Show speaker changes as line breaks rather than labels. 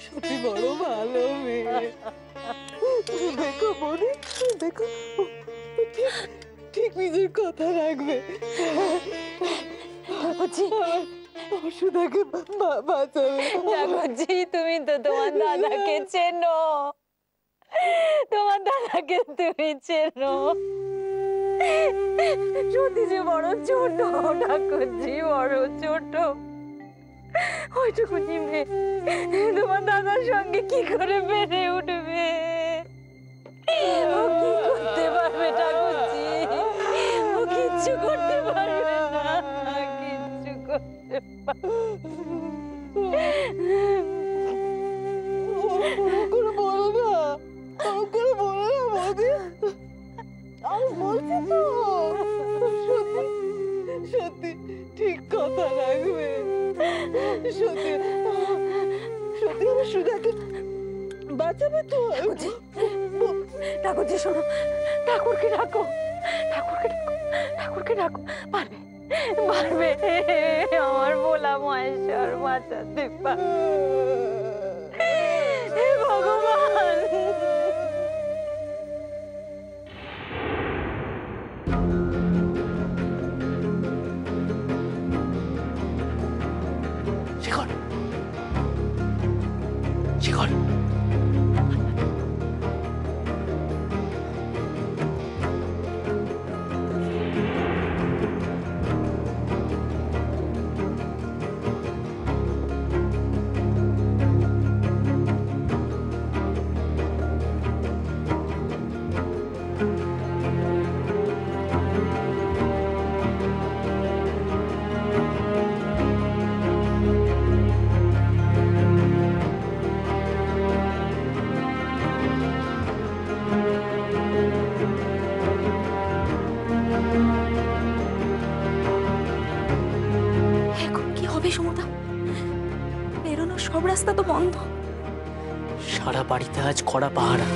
সত্যি বড় ভালো মেয়ে। দেখো বৌদি, দেখো ঠিক ঠিক নিজের কথা রাখবে। সুধাকে বাঁচাবে।
ঠাকুরজি, তুমি তো তোমার দাদাকে চেনো, তোমার দাদাকে তুমি চেনো। সত্যি যে বড় ছোট ঠাকুরজি, বড় ছোট। ওইটুকুনি মেয়ে তোমার দাদার সঙ্গে কি করে বেড়ে উঠবে? ও কি করতে পারবে ঠাকুরজি? ও কিচ্ছু করতে পারবে না, কিচ্ছু করতে পারবে
করে বলো না, করে বলো না বৌদি। আমি বলছি তো, সত্যি সত্যি ঠিক কথা রাখবে। সত্যি সত্যি আমি সুধাকে বাঁচাবে তো।
ঠাকুরজি শোনো, ঠাকুরকে ডাকো, ঠাকুরকে ডাকো, ঠাকুরকে ডাকো। পারবে, পারবে আমার ভোলা মহেশ্বর বাঁচাতে পারবে। হে ভগবান।
শিখর, শিখর,
এখন কি হবে সমুদা? বেরোনোর সব রাস্তা তো বন্ধ।
সারা বাড়িতে আজ কড়া পাহারা।